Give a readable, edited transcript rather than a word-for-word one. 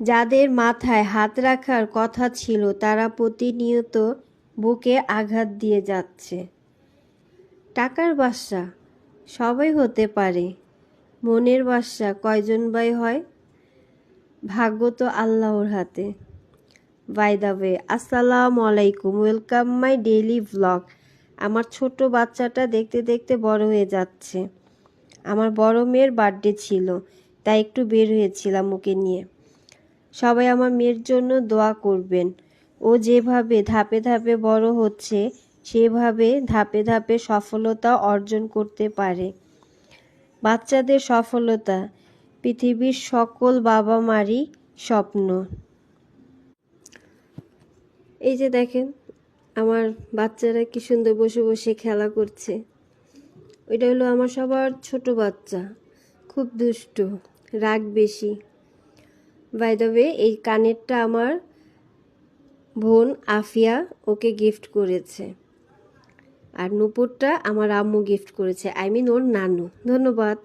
যাদের মাথায় হাত রাখার কথা ছিল তারা প্রতিনিয়ত বুকে আঘাত দিয়ে যাচ্ছে। টাকার বাদশা সবাই হতে পারে, মনের বাদশা কয়জন ভাই হয়? ভাগ্য তো আল্লাহর হাতে। বাই দ্য ওয়ে, আসসালামু আলাইকুম, ওয়েলকাম মাই ডেইলি ভ্লগ। আমার ছোট বাচ্চাটা দেখতে দেখতে বড় হয়ে যাচ্ছে। আমার বড় মেয়ের বার্থডে ছিল, তাই একটু বের হয়েছিলাম ওকে নিয়ে। সবাই আমার মেয়ের জন্য দোয়া করবেন। ও যেভাবে ধাপে ধাপে বড় হচ্ছে, সেভাবে ধাপে ধাপে সফলতা অর্জন করতে পারে। বাচ্চাদের সফলতা পৃথিবীর সকল বাবা মারই স্বপ্ন। এই যে দেখেন, আমার বাচ্চারা কি সুন্দর বসে বসে খেলা করছে। ওইটা হলো আমার সবার ছোট বাচ্চা, খুব দুষ্টু, রাগ বেশি। বাই দ্য ওয়ে, এই কানেরটা আমার বোন আফিয়া ওকে গিফট করেছে, আর নূপুরটা আমার আম্মু গিফট করেছে, আই মিন ওর নানু। ধন্যবাদ।